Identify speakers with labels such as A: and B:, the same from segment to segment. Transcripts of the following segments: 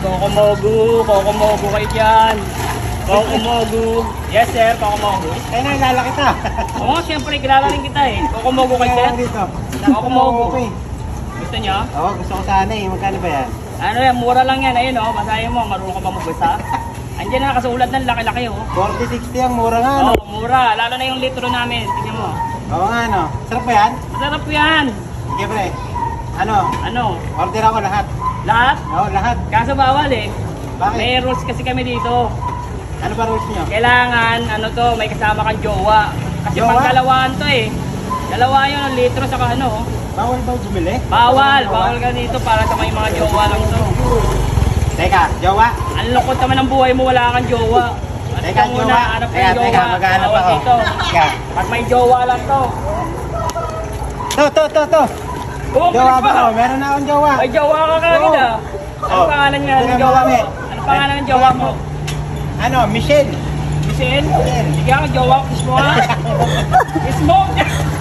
A: Kokomogu kayo dyan. Kokomogu. Yes sir, Kokomogu.
B: Kaya naalala kita.
A: Oo, siyempre, kilala rin kita eh. Kokomogu kayo dyan. Kokomogu. Gusto nyo?
B: Oo, gusto ko sana eh. Magkano ba yan?
A: Ano yan, mura lang yan. Ayun o, basahin mo. Marunong ka ba magbasa? Andiyan na, kasulat ng laki-laki o.
B: 40-60 ang mura nga, no?
A: Oo, mura. Lalo na yung litro namin. Tingnan mo.
B: Oo nga, no? Sarap ba yan?
A: Masarap yan.
B: Sige, pre. Ano?
A: Ano?
B: Order ako lahat.
A: Lahat?
B: Oo, lahat.
A: Kaso bawal eh.
B: Bakit?
A: May rules kasi kami dito.
B: Ano ba rules nyo?
A: Kailangan, ano to, may kasama kang jowa. Kasi
B: Jowa?
A: pang dalawaan to eh. Dalawa yun, ang litro saka ano.
B: Bawal ba bumili?
A: Bawal ka dito para sa may mga jowa lang to.
B: Teka, jowa?
A: Ang lungkot naman ng buhay mo, wala kang jowa. Ano
B: Teka,
A: ka muna,
B: jowa.
A: hanap ka yung jowa.
B: Teka, maghanap
A: Bawal
B: ako.
A: dito.
B: Teka.
A: Pag may jowa lang to.
B: To. Jowa ba ako? Meron na akong jowa.
A: May jowa ka kagad ah. Ano
B: Oo.
A: pangalan nga ng
B: Tingnan mo
A: jowa
B: kami.
A: mo? Ano pangalan ng jowa mo?
B: Ano, Michelle.
A: Michelle? Sige ako, jowa ko. Kiss mo ha? Kiss mo?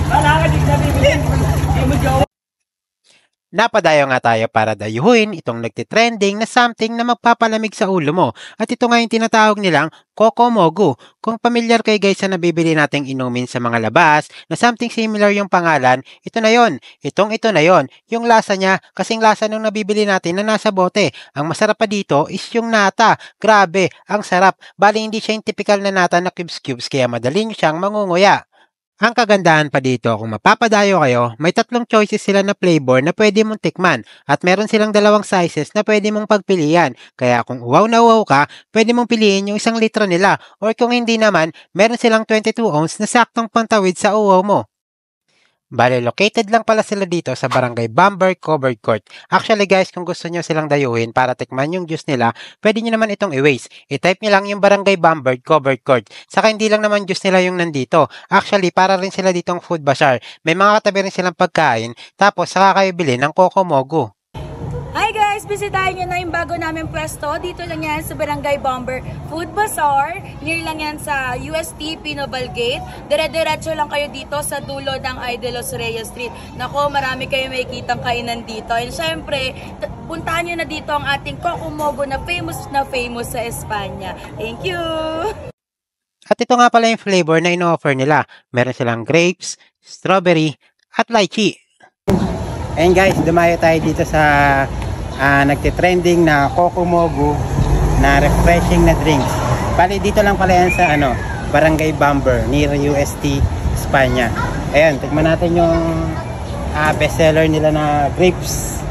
A: Wala ka, di na bibigyan. Hindi mo jowa.
C: Napadayo nga tayo para dayuhin itong nagtitrending na something na magpapalamig sa ulo mo. At ito nga yung tinatawag nilang Kokomogu. Kung pamilyar kayo guys sa nabibili nating inumin sa mga labas na something similar yung pangalan, ito na yon. Ito na yon. Yung lasa niya, kasing lasa nung nabibili natin na nasa bote. Ang masarap pa dito is yung nata. Grabe, ang sarap. Bali hindi siya yung typical na nata na cubes kaya madaling siyang mangunguya. Ang kagandahan pa dito, kung mapapadayo kayo, may 3 choices sila na flavor na pwede mong tikman at meron silang 2 sizes na pwede mong pagpilian. Kaya kung uwaw na uwaw ka, pwede mong piliin yung 1 litro nila or kung hindi naman, meron silang 22 ounce na saktong pantawid sa uwaw mo. Bale, located lang pala sila dito sa Barangay Bamber Covered Court. Actually guys, kung gusto nyo silang dayuhin para tikman yung juice nila, pwede nyo naman itong i-waste. I-type nyo lang yung Barangay Bamber Covered Court. Saka hindi lang naman juice nila yung nandito. Actually, para rin sila ditong food bazaar. May mga katabi rin silang pagkain, tapos saka kayo bili ng Kokomogu.
D: Hi guys! Bisitahin nyo na yung bago namin pwesto. Dito lang yan sa Barangay Bomber Food Bazaar. Near lang yan sa UST Pinoval Gate. Dire-diretso lang kayo dito sa dulo ng Idelos Reyes Street. Nako, marami kayo makikitang kainan dito. And syempre, puntahan nyo na dito ang ating Kokomogu na famous sa Espanya. Thank you!
C: At ito nga pala yung flavor na ino-offer nila. Meron silang grapes, strawberry, at lychee.
B: And guys, dumayo tayo dito sa nagtitrending na Kokomogu na refreshing na drinks. Bali dito lang pala yan sa Barangay Bamber near UST Espanya. Ayan, tignan natin yung bestseller nila na grapes.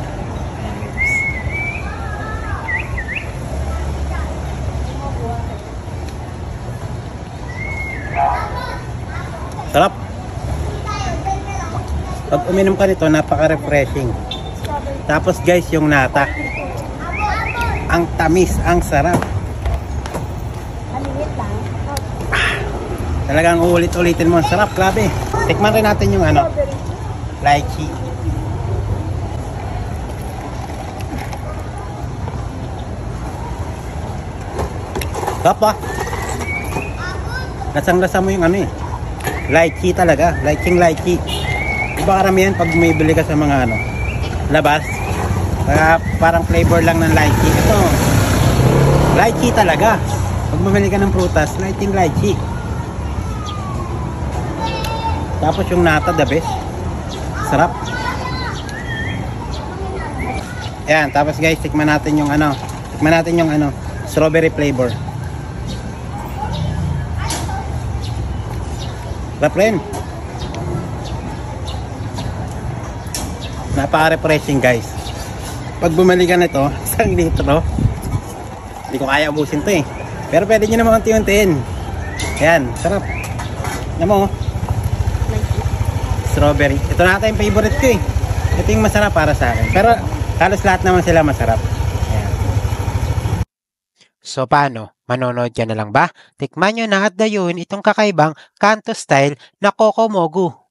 B: Sarap. Pag uminom ka nito, napaka-refreshing. Tapos guys, yung nata. Ang tamis, ang sarap. Talagang uulit-ulitin mo. Ang sarap, grabe. Tikman rin natin yung lychee. Sarap ba? Lasang-lasa mo yung lychee talaga. Lychee. Iba karamihan pag may bili ka sa mga labas, parang flavor lang ng lychee. Ito, lychee talaga. Pag mamili ka ng prutas, lychee. Tapos yung nata, the best. Sarap. Ayan, tapos guys, tikman natin yung strawberry flavor. Sarap rin. Napaka-refreshing guys. Pag bumili ka nito, 1 litro, hindi ko kaya ubusin to eh. Pero pwede nyo naman unti-untiin. Ayan, sarap. Ayan mo, strawberry. Ito na ata yung favorite ko eh. Ito yung masarap para sa akin. Pero halos lahat naman sila masarap. Ayan.
C: So paano? Manonood ka na lang ba? Tikman nyo na at dayuhin itong kakaibang kanto style na Kokomogu.